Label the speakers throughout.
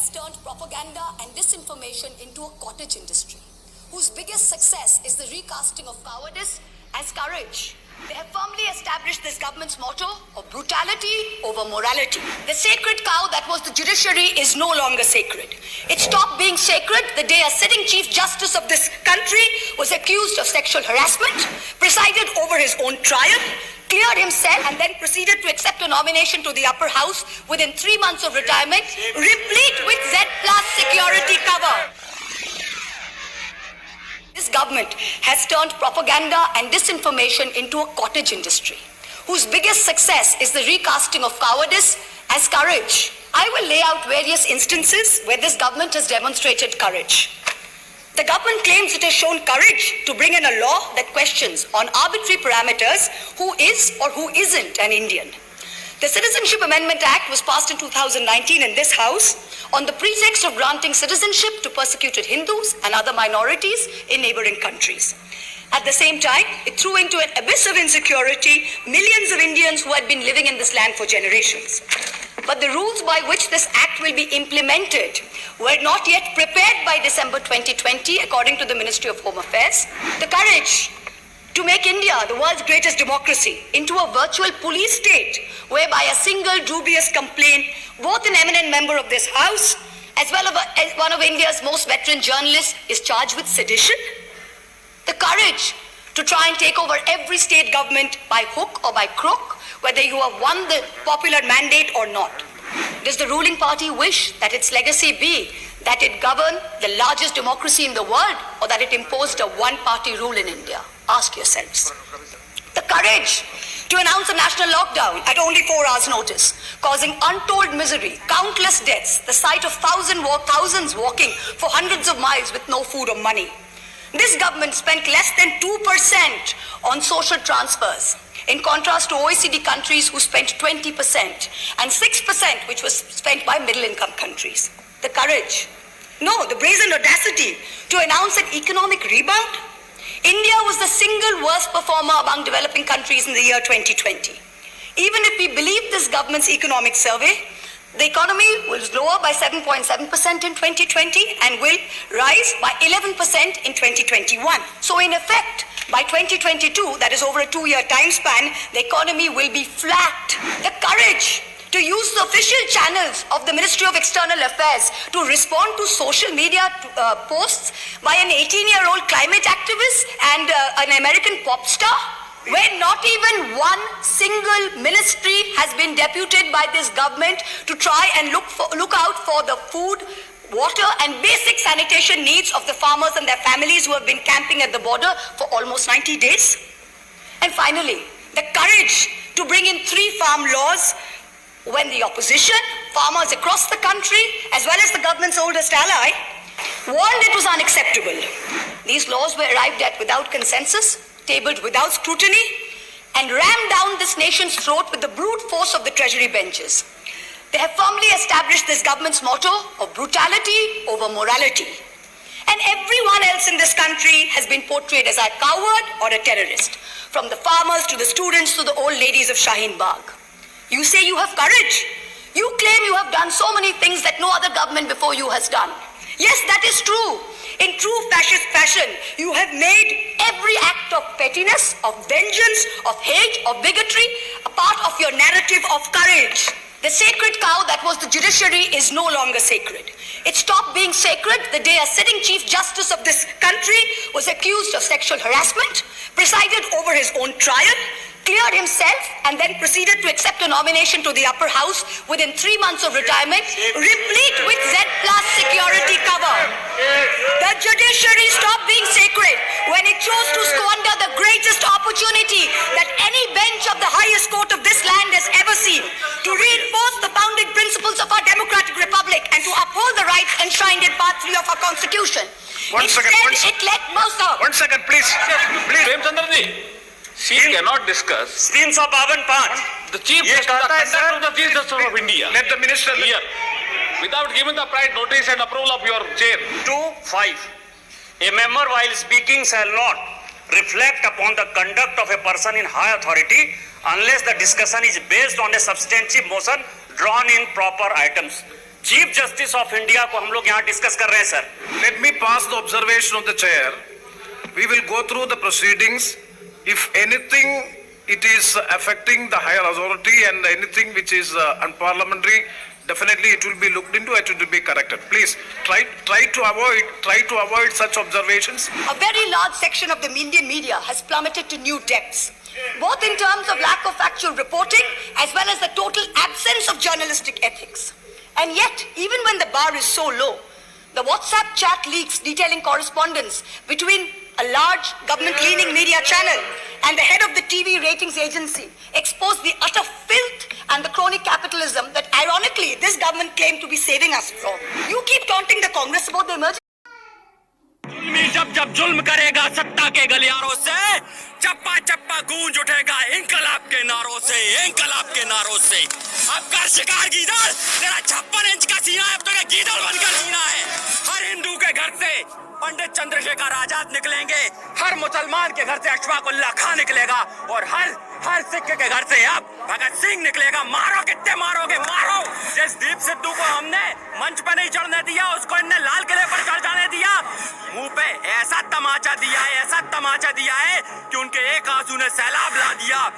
Speaker 1: has turned propaganda and disinformation into a cottage industry, whose biggest success is the recasting of cowardice as courage. They have firmly established this government's motto of brutality over morality. The sacred cow that was the judiciary is no longer sacred. It stopped being sacred the day a sitting Chief Justice of this country was accused of sexual harassment, presided over his own trial, cleared himself, and then proceeded to accept a nomination to the upper house within 3 months of retirement, replete with Z+ security cover. This government has turned propaganda and disinformation into a cottage industry, whose biggest success is the recasting of cowardice as courage. I will lay out various instances where this government has demonstrated courage. The government claims it has shown courage to bring in a law that questions on arbitrary parameters who is or who isn't an Indian. The Citizenship Amendment Act was passed in 2019 in this House on the pretext of granting citizenship to persecuted Hindus and other minorities in neighboring countries. At the same time, it threw into an abyss of insecurity millions of Indians who had been living in this land for generations. But the rules by which this act will be implemented were not yet prepared by December 2020, according to the Ministry of Home Affairs. The courage to make India, the world's greatest democracy, into a virtual police state, whereby a single dubious complaint, both an eminent member of this House as well as one of India's most veteran journalists, is charged with sedition. The courage to try and take over every state government by hook or by crook, whether you have won the popular mandate or not. Does the ruling party wish that its legacy be that it governed the largest democracy in the world, or that it imposed a one-party rule in India? Ask yourselves. The courage to announce a national lockdown at only 4 hours' notice, causing untold misery, countless deaths, the sight of thousands walking for hundreds of miles with no food or money. This government spent less than 2% on social transfers, in contrast to OECD countries who spent 20% and 6% which was spent by middle-income countries. The courage, no, the brazen audacity to announce an economic rebound. India was the single worst performer among developing countries in the year 2020. Even if we believe this government's economic survey, the economy was lower by 7.7% in 2020 and will rise by 11% in 2021. So in effect, by 2022, that is over a 2-year time span, the economy will be flat. The courage to use the official channels of the Ministry of External Affairs to respond to social media posts by an 18-year-old climate activist and an American pop star, where not even one single ministry has been deputed by this government to try and look out for the food, water and basic sanitation needs of the farmers and their families who have been camping at the border for almost 90 days. And finally, the courage to bring in 3 farm laws when the opposition, farmers across the country, as well as the government's oldest ally, warned it was unacceptable. These laws were arrived at without consensus, tabled without scrutiny, and rammed down this nation's throat with the brute force of the Treasury benches. They have firmly established this government's motto of brutality over morality. And everyone else in this country has been portrayed as a coward or a terrorist, from the farmers to the students to the old ladies of Shaheen Bagh. You say you have courage. You claim you have done so many things that no other government before you has done. Yes, that is true. In true fascist fashion, you have made every act of pettiness, of vengeance, of hate, of bigotry a part of your narrative of courage. The sacred cow that was the judiciary is no longer sacred. It stopped being sacred the day a sitting Chief Justice of this country was accused of sexual harassment, presided over his own trial, cleared himself, and then proceeded to accept a nomination to the upper house within 3 months of retirement, replete with Z+ security cover. The judiciary stopped being sacred when it chose to squander the greatest opportunity that any bench of the highest court of this land has ever seen to reinforce the founding principles of our democratic republic and to uphold the rights enshrined in Part 3 of our constitution.
Speaker 2: One second, please.
Speaker 3: Premchandra she cannot discuss.
Speaker 2: 352.
Speaker 3: The Chief Justice, the conduct of the Chief Justice of India.
Speaker 2: Let the minister
Speaker 3: here, without giving the prior notice and approval of your chair.
Speaker 4: 2.5. A member while speaking shall not reflect upon the conduct of a person in high authority unless the discussion is based on a substantive motion drawn in proper items. Chief justice of India को हम लोग यहाँ discuss कर रहे हैं sir.
Speaker 5: Let me pass the observation of the chair. We will go through the proceedings. If anything, it is affecting the higher authority and anything which is unparliamentary, definitely it will be looked into. It will be corrected. Please try to avoid such observations.
Speaker 1: A very large section of the Indian media has plummeted to new depths, both in terms of lack of factual reporting as well as the total absence of journalistic ethics. And yet, even when the bar is so low, the WhatsApp chat leaks detailing correspondence between a large government-leaning media channel and the head of the TV ratings agency expose the utter filth and the crony capitalism that ironically this government claimed to be saving us from. You keep taunting the Congress about the emergency.
Speaker 6: जब जुल्म करेगा सत्ता के गलियारों से, चप्पा चप्पा गूंज उठेगा इंकलाब के नारों से, इंकलाब के नारों से। अब कर शिकार गीदड़, तेरा 56 इंच का सीना है, अब तो गीदड़ बनकर जीना है। हर हिंदू के घर से पंडित चंद्रशेखर आजाद निकलेंगे, हर मुसलमान के घर से अशफाक उल्लाह खां निकलेगा और हर सिख के घर से अब भगत सिंह निकलेगा। मारो, कितने मारोगे, मारो। जिस दीप सिद्धू को हमने मंच पर नहीं चढ़ने दिया, उसको इनने लाल किले पर चढ़ जाने दिया। मुंह पे ऐसा तमाचा दिया है, ऐसा तमाचा दिया है कि उनके एक आंसू ने सैलाब ला दिया।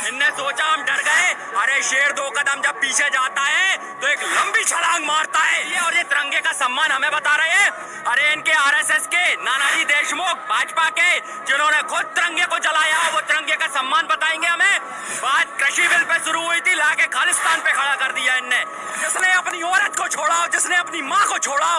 Speaker 6: इनने सोचा हम डर गए, अरे शेर 2 कदम जब पीछे जाता है तो एक लंबी छलांग मारता है। और ये तिरंगे का सम्मान हमें बता रहे हैं। अरे इनके आरएसएस के नानाजी देशमुख, भाजपा के, जिन्होंने खुद तिरंगे को जलाया, वो तिरंगे का सम्मान बताएंगे हमें। बात कृषि बिल पे शुरू हुई थी, लाके खालिस्तान पे खड़ा कर दिया इनने। जिसने अपनी औरत को छोड़ा, जिसने अपनी माँ को छोड़ा,